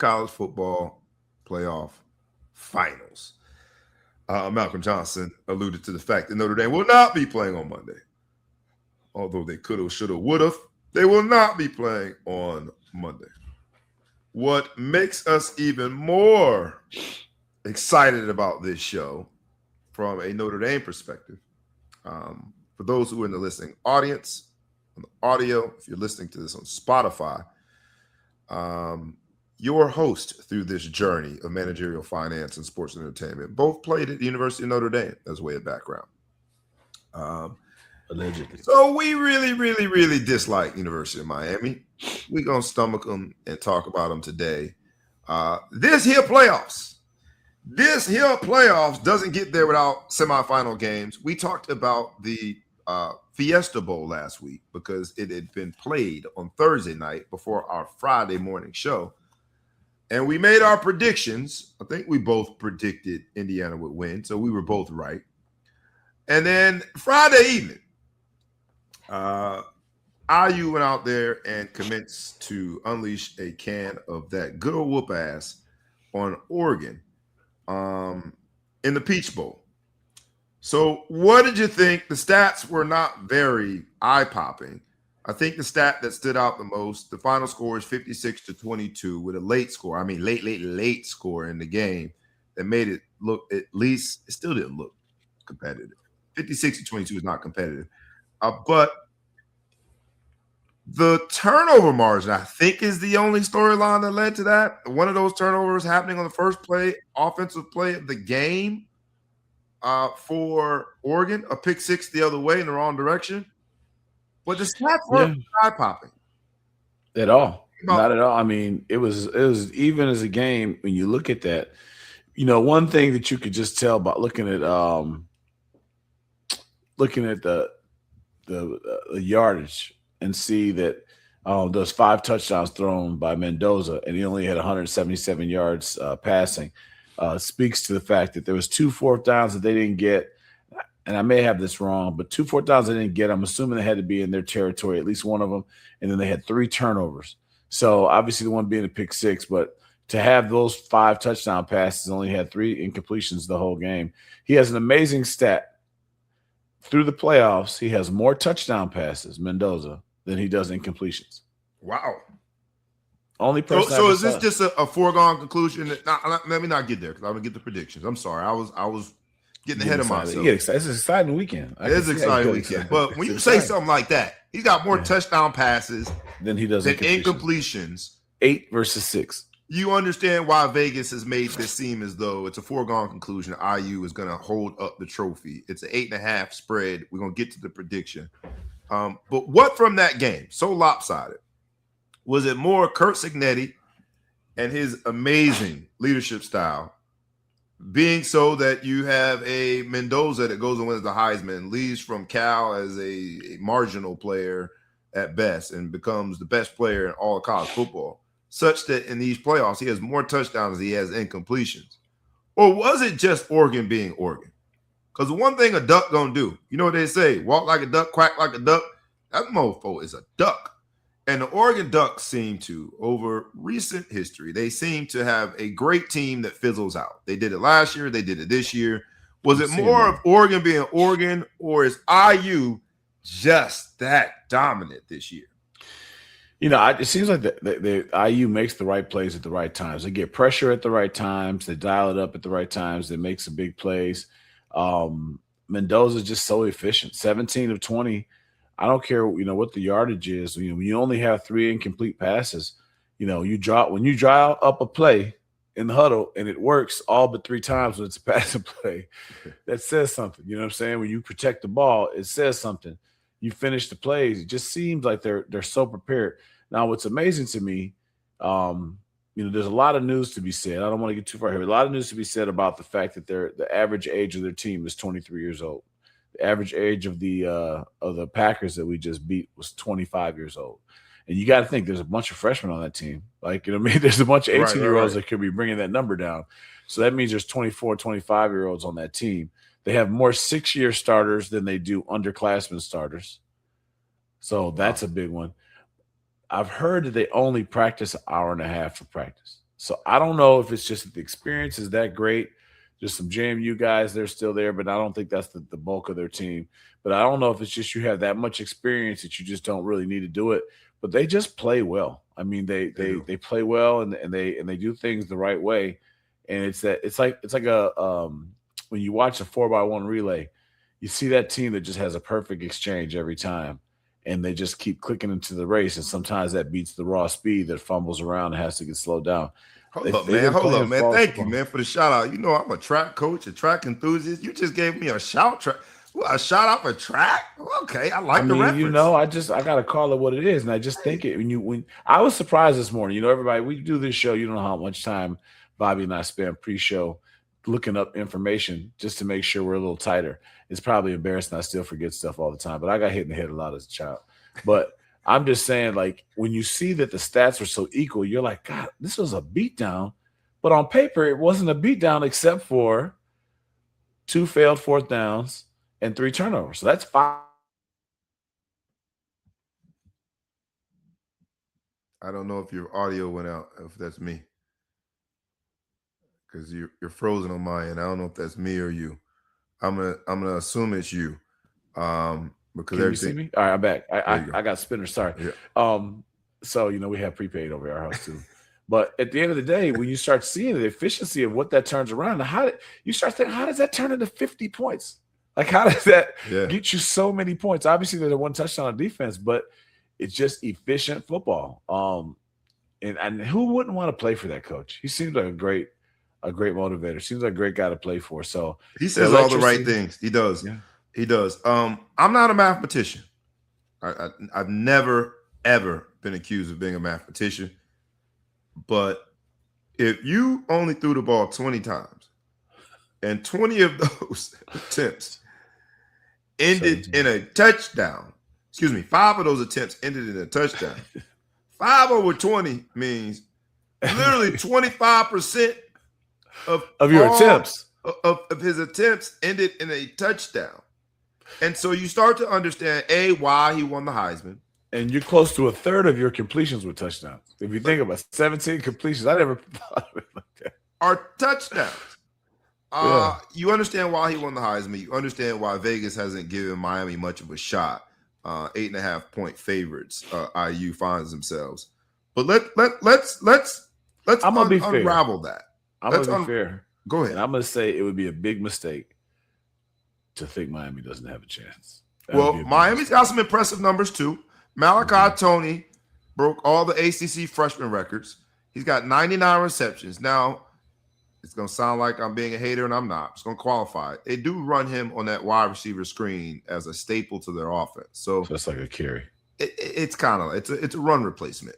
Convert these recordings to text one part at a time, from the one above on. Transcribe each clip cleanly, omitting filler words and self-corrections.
college football playoff finals. Malcolm Johnson alluded to the fact that Notre Dame will not be playing on Monday. Although they could have, should have, would have, they will not be playing on Monday. What makes us even more excited about this show from a Notre Dame perspective, for those who are in the listening audience, on the audio, if you're listening to this on Spotify, your host through this journey of managerial finance and sports entertainment both played at the University of Notre Dame as way of background. Allegedly. So we really, really, really dislike University of Miami. We're going to stomach them and talk about them today. This here playoffs doesn't get there without semifinal games. We talked about the Fiesta Bowl last week because it had been played on Thursday night before our Friday morning show. And we made our predictions. I think we both predicted Indiana would win, so we were both right. And then Friday evening, IU went out there and commenced to unleash a can of that good old whoop ass on Oregon in the Peach Bowl. So what did you think? The stats were not very eye-popping. I think the stat that stood out the most, the final score is 56-22 with a late score. I mean, late score in the game that made it look, at least, it still didn't look competitive. 56-22 is not competitive. But the turnover margin, I think, is the only storyline that led to that. One of those turnovers happening on the first play, offensive play of the game for Oregon, a pick six the other way in the wrong direction. But the stats weren't eye-popping at all. Not at all. I mean, it was even as a game when you look at that. You know, one thing that you could just tell about looking at the yardage and see that those 5 touchdowns thrown by Mendoza and he only had 177 yards passing speaks to the fact that there was 2 fourth downs that they didn't get. And I may have this wrong, but 2 fourth downs they didn't get. I'm assuming they had to be in their territory, at least one of them. And then they had 3 turnovers. So obviously the one being a pick six, but to have those 5 touchdown passes, only had 3 incompletions the whole game. He has an amazing stat. Through the playoffs, he has more touchdown passes, Mendoza, than he does incompletions. Wow. Only person. So is this just a foregone conclusion? Let me not get there because I'm going to get the predictions. I'm sorry. I was getting ahead of myself. It's an exciting weekend. It is an exciting weekend. But when you say something like that, he's got more touchdown passes than he does incompletions. 8 versus 6. You understand why Vegas has made this seem as though it's a foregone conclusion. IU is going to hold up the trophy. It's an 8.5 spread. We're going to get to the prediction. But what from that game, so lopsided, was it more Curt Cignetti and his amazing leadership style being so that you have a Mendoza that goes and wins the Heisman, leaves from Cal as a marginal player at best and becomes the best player in all of college football, such that in these playoffs he has more touchdowns than he has incompletions? Or was it just Oregon being Oregon? Because the one thing a duck gonna do, you know what they say, walk like a duck, quack like a duck. That mofo is a duck. And the Oregon Ducks seem to, over recent history, they seem to have a great team that fizzles out. They did it last year. They did it this year. Was it more of Oregon being Oregon, or is IU just that dominant this year? You know, it seems like the IU makes the right plays at the right times. They get pressure at the right times. They dial it up at the right times. They make some big plays. Mendoza is just so efficient. 17 of 20. I don't care, what the yardage is. When you only have 3 incomplete passes, when you draw up a play in the huddle and it works all but 3 times when it's a passing play, that says something. You know what I'm saying? When you protect the ball, it says something. You finish the plays. It just seems like they're so prepared. Now, what's amazing to me, there's a lot of news to be said. I don't want to get too far here. A lot of news to be said about the fact that the average age of their team is 23 years old. The average age of the Packers that we just beat was 25 years old. And you got to think there's a bunch of freshmen on that team. There's a bunch of 18-year-olds that could be bringing that number down. So that means there's 24, 25-year-olds on that team. They have more 6-year starters than they do underclassmen starters. So that's a big one. I've heard that they only practice an hour and a half for practice. So I don't know if it's just that the experience is that great. Just some JMU guys, they're still there, but I don't think that's the bulk of their team. But I don't know if it's just you have that much experience that you just don't really need to do it. But they just play well. I mean, they They they do. they play well and they do things the right way. And it's like a when you watch a 4x1 relay, you see that team that just has a perfect exchange every time. And they just keep clicking into the race. And sometimes that beats the raw speed that fumbles around and has to get slowed down. Hold up, They've man. been Hold playing up, man. flawless Thank you, football. man, for the shout out. You know, I'm a track coach, a track enthusiast. You just gave me a a shout out for track. Okay, I I like the mean, reference. I gotta call it what it is, and I just think it when I was surprised this morning. Everybody, we do this show. You don't know how much time Bobby and I spend pre-show looking up information just to make sure we're a little tighter. It's probably embarrassing. I still forget stuff all the time, but I got hit in the head a lot as a child. But I'm just saying, like when you see that the stats were so equal, you're like, God, this was a beatdown. But on paper, it wasn't a beatdown except for two failed fourth downs and three turnovers. So that's five. I don't know if your audio went out, if that's me, because you're frozen on my end. I don't know if that's me or you. I'm gonna assume it's you, because Can you see everything. me? All right, I'm back. I There I, you go. I got spinners. Sorry. Yeah. So we have prepaid over our house too. But at the end of the day, when you start seeing the efficiency of what that turns around, you start thinking, how does that turn into 50 points? Like, how does that Yeah. get you so many points? Obviously, there's a one touchdown on defense, but it's just efficient football. And who wouldn't want to play for that coach? He seems like a great motivator. Seems like a great guy to play for. So He the says all the right electricity, things. He does. yeah. He does. I'm not a mathematician. I've never ever been accused of being a mathematician. But if you only threw the ball 20 times and 20 of those attempts ended 17. in a touchdown, excuse me, 5 of those attempts ended in a touchdown. 5 over 20 means literally 25% of Of your all attempts. of his attempts ended in a touchdown. And so you start to understand why he won the Heisman. And you're close to a third of your completions with touchdowns. If you think about 17 completions, I never thought of it like that. Are touchdowns. Yeah. You understand why he won the Heisman. You understand why Vegas hasn't given Miami much of a shot. 8.5-point favorites. IU finds themselves. But let's I'm gonna be fair. unravel that. I'm Let's gonna be fair. Go And ahead. I'm gonna say it would be a big mistake to think Miami doesn't have a chance. That would be Well, a big Miami's mistake. got some impressive numbers too. Malachi Tony broke all the ACC freshman records. He's got 99 receptions. Now, it's going to sound like I'm being a hater, and I'm not. It's going to qualify. They do run him on that wide receiver screen as a staple to their offense. So So it's like a carry. it's kind of it's a run replacement.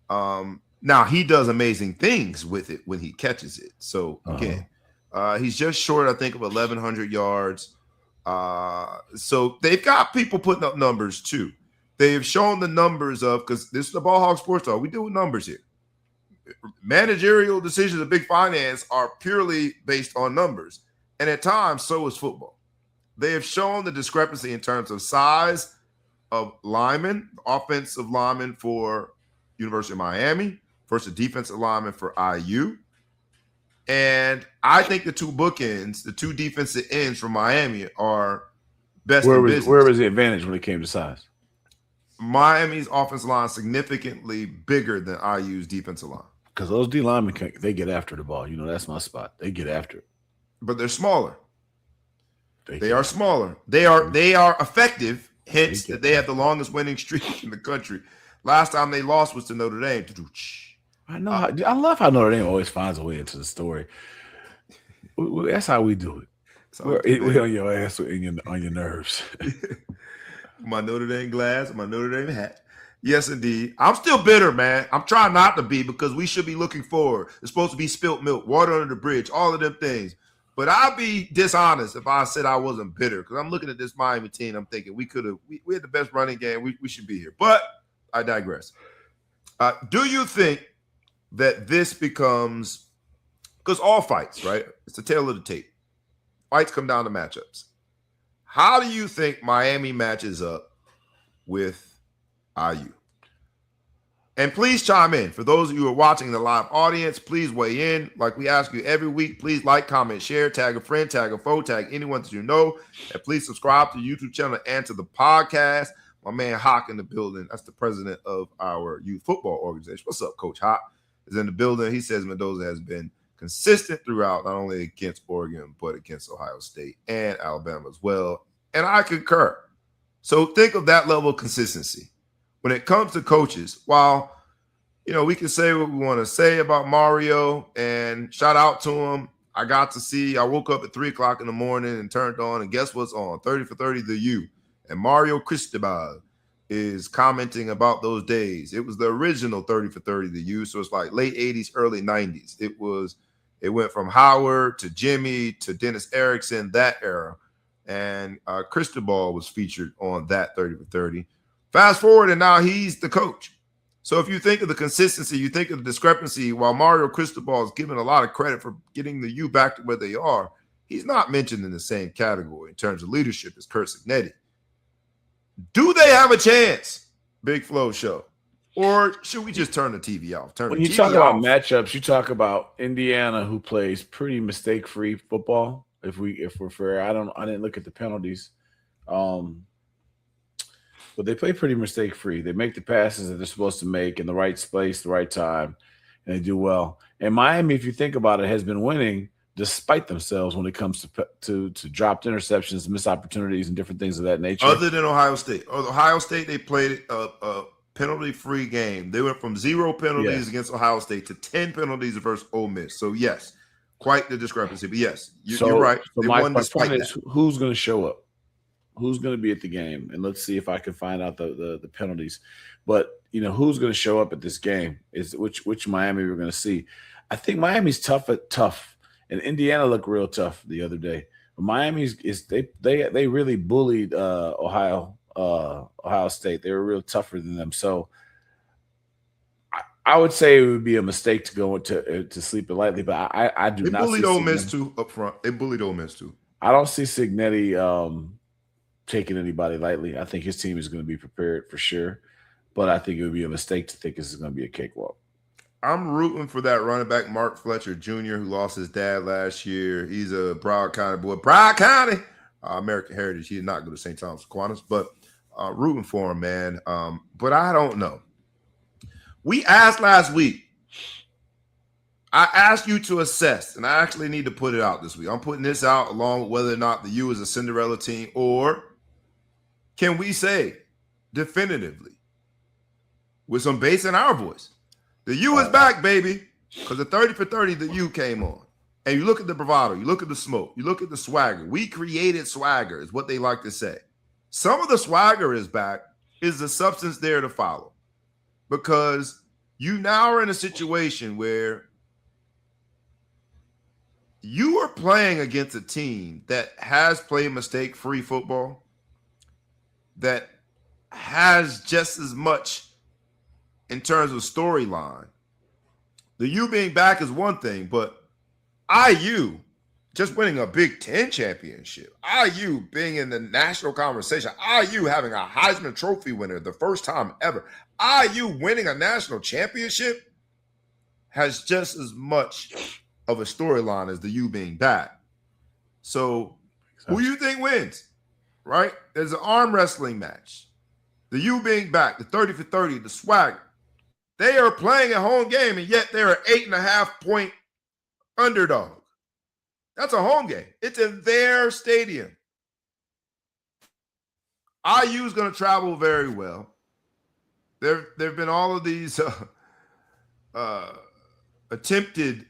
Now he does amazing things with it when he catches it. So again, he's just short, I think, of 1,100 yards. So they've got people putting up numbers too. They've shown the numbers of, because this is the Ball Hog Sports Talk. We do numbers here. Managerial decisions of big finance are purely based on numbers. And at times, so is football. They have shown the discrepancy in terms of size of linemen, offensive linemen for University of Miami versus defensive linemen for IU. And I think the two bookends, the two defensive ends from Miami are best in business. Where was the advantage when it came to size? Miami's offensive line is significantly bigger than IU's defensive line. Because those D linemen, they get after the ball. That's my spot. They get after it. But they're smaller. They are smaller. They are effective. Hence, they have the longest winning streak in the country. Last time they lost was to Notre Dame. I know. I love how Notre Dame always finds a way into the story. That's how we do it. We're on your ass and on your nerves. My Notre Dame glass, my Notre Dame hat. Yes, indeed. I'm still bitter, man. I'm trying not to be, because we should be looking forward. It's supposed to be spilt milk, water under the bridge, all of them things. But I'd be dishonest if I said I wasn't bitter, because I'm looking at this Miami team. I'm thinking we had the best running game. We should be here. But I digress. Do you think that this becomes, because all fights, right? It's the tail of the tape. Fights come down to matchups. How do you think Miami matches up with IU? And please chime in. For those of you who are watching the live audience, please weigh in. Like we ask you every week, please like, comment, share, tag a friend, tag a foe, tag anyone that you know. And please subscribe to the YouTube channel and to the podcast. My man Hawk in the building. That's the president of our youth football organization. What's up, Coach Hawk? Is in the building. He says Mendoza has been consistent throughout, not only against Oregon, but against Ohio State and Alabama as well. And I concur. So think of that level of consistency. When it comes to coaches, while, we can say what we want to say about Mario, and shout out to him. I woke up at 3 o'clock in the morning and turned on, and guess what's on? 30 for 30 The U. And Mario Cristobal is commenting about those days. It was the original 30 for 30 The U, so it's like late 80s, early 90s. It went from Howard to Jimmy to Dennis Erickson, that era. And Cristobal was featured on that 30 for 30. Fast forward, and now he's the coach. So if you think of the consistency, you think of the discrepancy, while Mario Cristobal is given a lot of credit for getting the U back to where they are, he's not mentioned in the same category in terms of leadership as Curt Cignetti. Do they have a chance, Big Flow Show? Or should we just turn the TV off? When you talk about matchups, you talk about Indiana, who plays pretty mistake-free football. If we're fair, I didn't look at the penalties. But they play pretty mistake-free. They make the passes that they're supposed to make in the right place, the right time, and they do well. And Miami, if you think about it, has been winning despite themselves when it comes to dropped interceptions, missed opportunities, and different things of that nature. Other than Ohio State. Ohio State, they played a penalty-free game. They went from 0 penalties against Ohio State to 10 penalties versus Ole Miss. So, yes, quite the discrepancy. But, yes, you're right. So my point is, who's going to show up? Who's going to be at the game? And let's see if I can find out the penalties. But, who's going to show up at this game is which Miami we're going to see. I think Miami's tough, and Indiana looked real tough the other day. But Miami's they really bullied Ohio State. They were real tougher than them. So I would say it would be a mistake to go to sleep it lightly. But I do not. They bullied Ole Miss too up front. They bullied Ole Miss too. I don't see Cignetti taking anybody lightly. I think his team is going to be prepared for sure, but I think it would be a mistake to think this is going to be a cakewalk. I'm rooting for that running back, Mark Fletcher Jr., who lost his dad last year. He's a Broward County boy. Broward County, American Heritage. He did not go to St. Thomas Aquinas, but rooting for him, man. But I don't know. We asked last week. I asked you to assess, and I actually need to put it out this week. I'm putting this out along with whether or not the U is a Cinderella team, or can we say definitively with some bass in our voice, the U is back, baby, because the 30 for 30, the U came on. And you look at the bravado, you look at the smoke, you look at the swagger. We created swagger is what they like to say. Some of the swagger is back. Is the substance there to follow? Because you now are in a situation where you are playing against a team that has played mistake-free football, that has just as much in terms of storyline. The U being back is one thing, but IU just winning a Big Ten championship, IU being in the national conversation, IU having a Heisman Trophy winner the first time ever, IU winning a national championship has just as much of a storyline as the U being back. So who you think wins, right? There's an arm wrestling match. The U being back, the 30 for 30, the swagger. They are playing a home game, and yet they're an 8.5-point underdog. That's a home game. It's in their stadium. IU is going to travel very well. There have been all of these attempted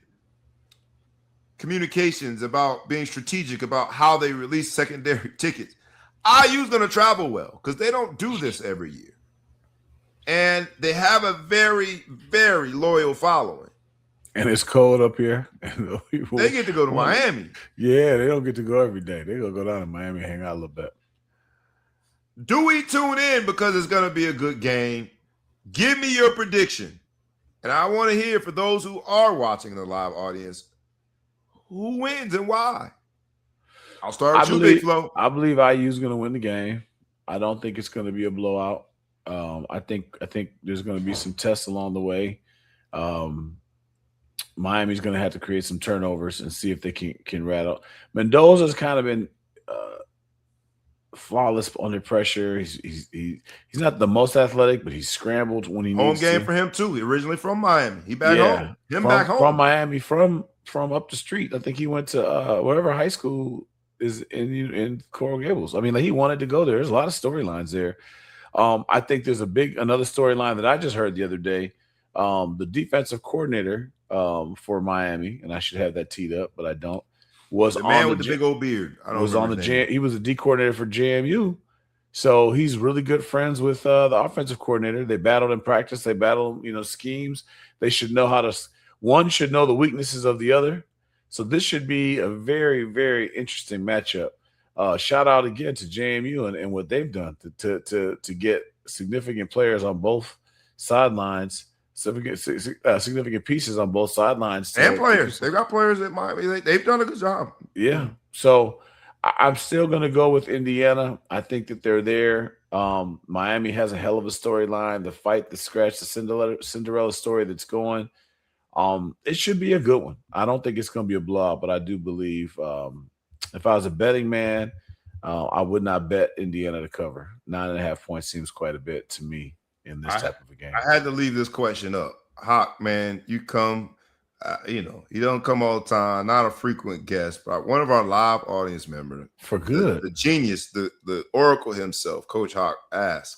communications about being strategic about how they release secondary tickets. IU's going to travel well because they don't do this every year. And they have a very, very loyal following. And it's cold up here. They get to go to Miami. Yeah, they don't get to go every day. They're going to go down to Miami and hang out a little bit. Do we tune in because it's going to be a good game? Give me your prediction. And I want to hear, for those who are watching the live audience, who wins and why? I'll start with you, Big Flo. I believe IU is going to win the game. I don't think it's going to be a blowout. I think there's going to be some tests along the way. Um, Miami's going to have to create some turnovers and see if they can rattle. Mendoza's kind of been uh, flawless under pressure. He's not the most athletic, but he's scrambled when he Home needs game to. for him too. He originally from Miami. He back Yeah, home. Him back home. from Miami, from up the street. I think he went to whatever high school is in Coral Gables. I mean, like, he wanted to go there. There's a lot of storylines there. I think there's another storyline that I just heard the other day. The defensive coordinator for Miami, and I should have that teed up, but I don't. Was The on man the with the big old beard. I don't was on remember the his name. He was a D coordinator for JMU, so he's really good friends with the offensive coordinator. They battled in practice. They battled, schemes. They should know how to. One should know the weaknesses of the other. So this should be a very, very interesting matchup. Shout out again to JMU and what they've done to get significant players on both sidelines, significant pieces on both sidelines, And players. They've got players that they've done a good job. Yeah. So I'm still going to go with Indiana. I think that they're there. Miami has a hell of a storyline. The fight, the scratch, the Cinderella story that's going. It should be a good one. I don't think it's going to be a blowout, but I do believe if I was a betting man, I would not bet Indiana to cover. 9.5 points seems quite a bit to me in this type of a game. I had to leave this question up. Hawk, man, you come, you don't come all the time, not a frequent guest, but one of our live audience members, for good, the genius, the oracle himself, Coach Hawk, asked,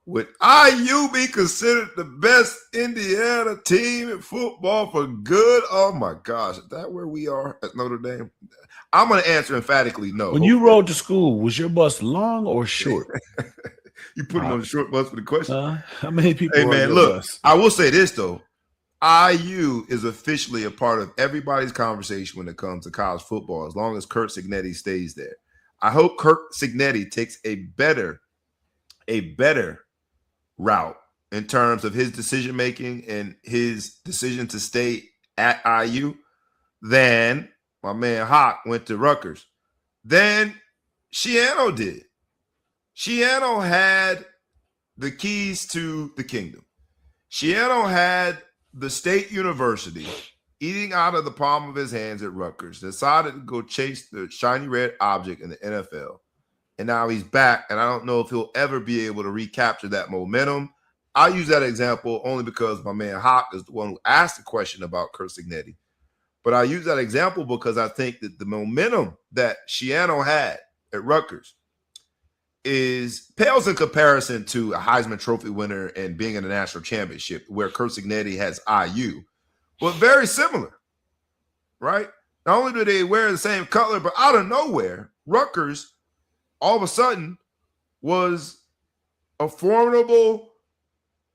would IU be considered the best Indiana team in football for good? Oh my gosh, is that where we are at Notre Dame? I'm going to answer emphatically no. When you rode to school, was your bus long or short? You put him on the short bus for the question. How many people? Hey man, look, bus? I will say this though. IU is officially a part of everybody's conversation when it comes to college football, as long as Curt Cignetti stays there. I hope Curt Cignetti takes a better route in terms of his decision making and his decision to stay at IU than my man Hawk went to Rutgers. Then Schiano did. Schiano had the keys to the kingdom. Schiano had the state university eating out of the palm of his hands at Rutgers, decided to go chase the shiny red object in the NFL. And now he's back, and I don't know if he'll ever be able to recapture that momentum. I use that example only because my man Hawk is the one who asked the question about Curt Cignetti. But I use that example because I think that the momentum that Schiano had at Rutgers pales in comparison to a Heisman Trophy winner and being in a national championship where Curt Cignetti has IU, but very similar, right? Not only do they wear the same color, but out of nowhere, Rutgers all of a sudden was a formidable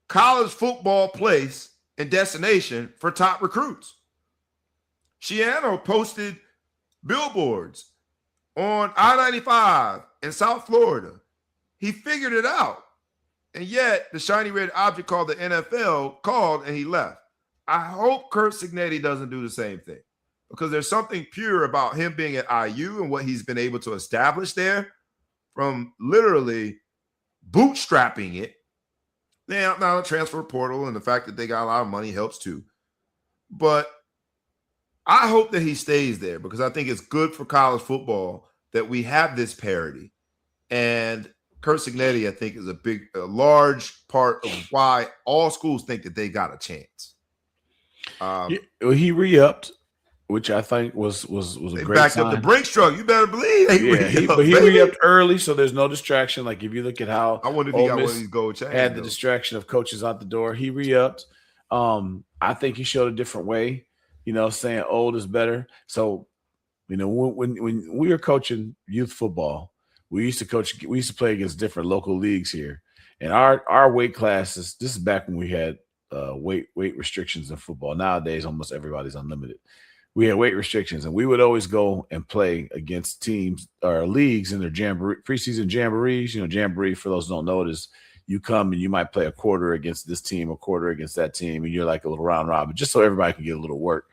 college football place and destination for top recruits. Schiano posted billboards on I-95 in South Florida. He figured it out. And yet the shiny red object called the NFL called and he left. I hope Curt Cignetti doesn't do the same thing because there's something pure about him being at IU and what he's been able to establish there from literally bootstrapping it. Now the transfer portal and the fact that they got a lot of money helps too. But I hope that he stays there because I think it's good for college football that we have this parity. And Curt Cignetti, I think, is a large part of why all schools think that they got a chance. He re-upped, which I think was a great backed sign. Up the Brinks truck. You better believe. He re-upped early, so there's no distraction. Like if you look at how I wonder if he got one of these gold chains. Had the distraction of coaches out the door. He re-upped. I think he showed a different way. Saying old is better. So, when we were coaching youth football, we used to play against different local leagues here. And our weight classes, this is back when we had weight restrictions in football. Nowadays, almost everybody's unlimited. We had weight restrictions, and we would always go and play against teams or leagues in their preseason jamborees. Jamboree, for those who don't know, it is you come and you might play a quarter against this team, a quarter against that team, and you're like a little round robin, just so everybody can get a little work.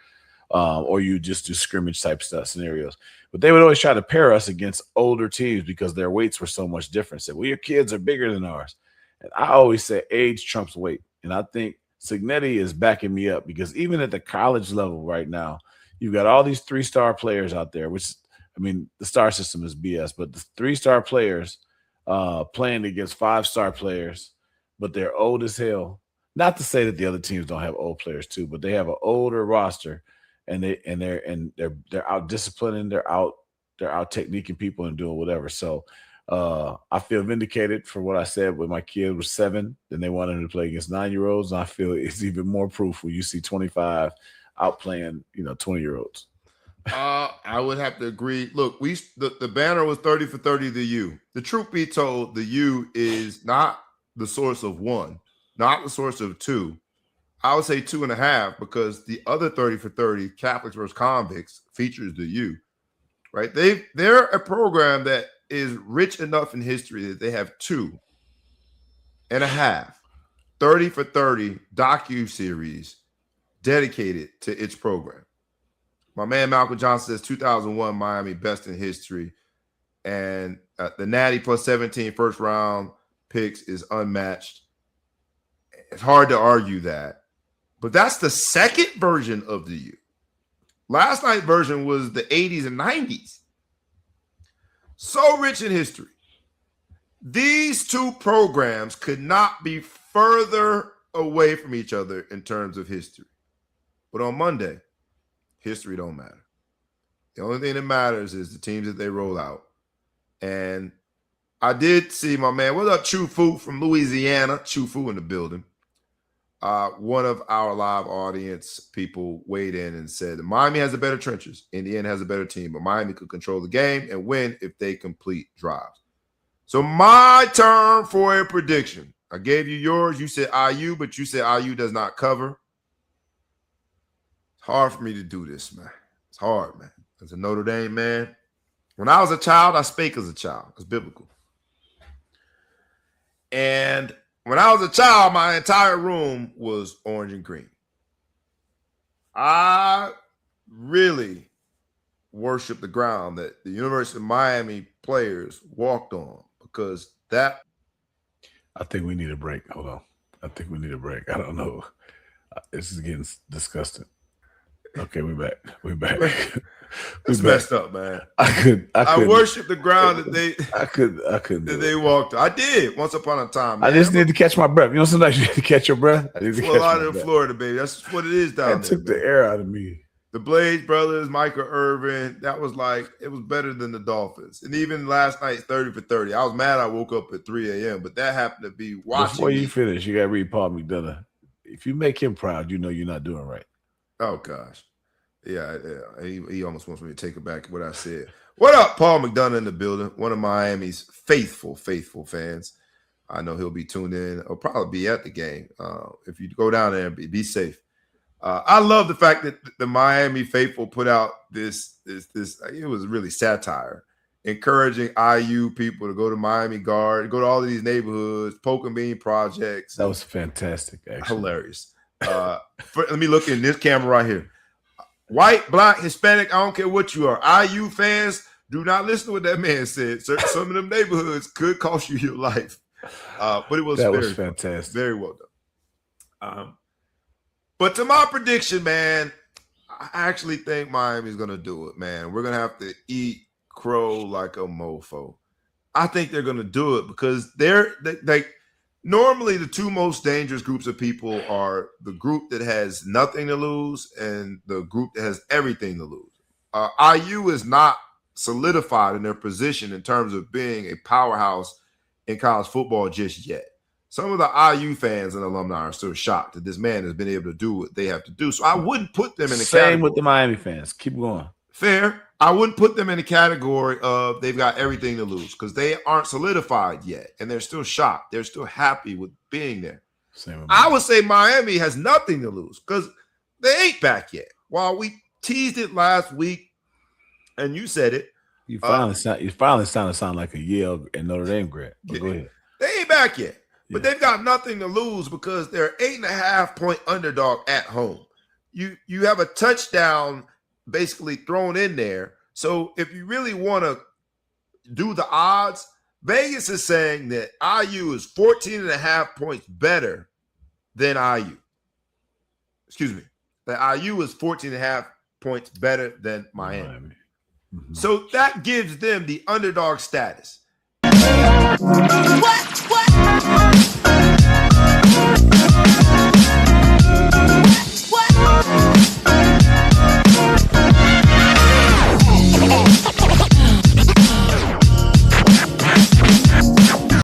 Or you just do scrimmage type stuff scenarios. But they would always try to pair us against older teams because their weights were so much different. Said, well, your kids are bigger than ours. And I always say age trumps weight. And I think Cignetti is backing me up because even at the college level right now, you've got all these 3-star players out there, which, I mean, the star system is BS, but the 3-star players playing against 5-star players, but they're old as hell. Not to say that the other teams don't have old players too, but they have an older roster, and they're out disciplining, they're out techniquing people and doing whatever. So I feel vindicated for what I said when my kid was 7, then they wanted him to play against 9-year-olds. And I feel it's even more proof when you see 25 outplaying 20-year-olds. I would have to agree. Look, the banner was 30 for 30 the U. The truth be told, the U is not the source of 1, not the source of 2. I would say 2.5 because the other 30 for 30, Catholics versus Convicts, features the U. Right? They're a program that is rich enough in history that they have 2.5 30 for 30 docu-series dedicated to its program. My man Malcolm Johnson says 2001 Miami best in history, and the Natty plus 17 first round picks is unmatched. It's hard to argue that, but that's the second version of the U. Last night's version was the 80s and 90s. So rich in history. These two programs could not be further away from each other in terms of history. But on Monday, history don't matter. The only thing that matters is the teams that they roll out. And I did see my man, what up, Chu Fu from Louisiana? Chu Fu in the building. One of our live audience people weighed in and said, Miami has the better trenches. Indiana has a better team, but Miami could control the game and win if they complete drives. So my turn for a prediction. I gave you yours. You said IU, but you said IU does not cover. It's hard for me to do this, man. It's hard, man. As a Notre Dame man, when I was a child, I spake as a child. It's biblical. And when I was a child, my entire room was orange and green. I really worship the ground that the University of Miami players walked on because that. I think we need a break. Hold on. I think we need a break. I don't know. This is getting disgusting. Okay, we're back. We're back. It's messed up, man. I worship the ground that they. I couldn't. That they walked. I did once upon a time. Man. I just need to catch my breath. You know, sometimes you need to catch your breath. I need to catch out of Florida, baby. That's what it is down there. Took the air out of me. The Blades brothers, Michael Irvin. That was like it was better than the Dolphins. And even last night's 30 for 30. I was mad. I woke up at 3 a.m. But that happened to be watching. Before you finish, you got to read Paul McDonough. If you make him proud, you know you're not doing right. Oh gosh. Yeah, he almost wants me to take it back what I said. What up, Paul McDonough in the building, one of Miami's faithful fans. I know he'll be tuned in or probably be at the game. If you go down there and be safe. I love the fact that the Miami faithful put out this. It was really satire, encouraging IU people to go to Miami Guard, go to all of these neighborhoods, Poke and Bean projects. That was fantastic, actually. Hilarious. Let me look in this camera right here. White, black, Hispanic, I don't care what you are. IU fans, do not listen to what that man said. Some of them neighborhoods could cost you your life. But it was was fantastic. Very well done. But to my prediction, man, I actually think Miami's going to do it, man. We're going to have to eat crow like a mofo. I think they're going to do it because they normally the two most dangerous groups of people are the group that has nothing to lose and the group that has everything to lose. IU is not solidified in their position in terms of being a powerhouse in college football just yet. Some of the IU fans and alumni are still shocked that this man has been able to do what they have to do. So I wouldn't put them in the category. Same with the Miami fans. Keep going. Fair. I wouldn't put them in the category of they've got everything to lose because they aren't solidified yet, and they're still shocked. They're still happy with being there. I would say Miami has nothing to lose because they ain't back yet. While we teased it last week, and you said it. You finally sound like a Yale and Notre Dame grad. But go ahead. They ain't back yet, but they've got nothing to lose because they're 8.5-point underdog at home. You have a touchdown basically thrown in there. So if you really want to do the odds, Vegas is saying that IU is 14.5 points better than IU. Excuse me. That IU is 14.5 points better than Miami. Mm-hmm. So that gives them the underdog status. What?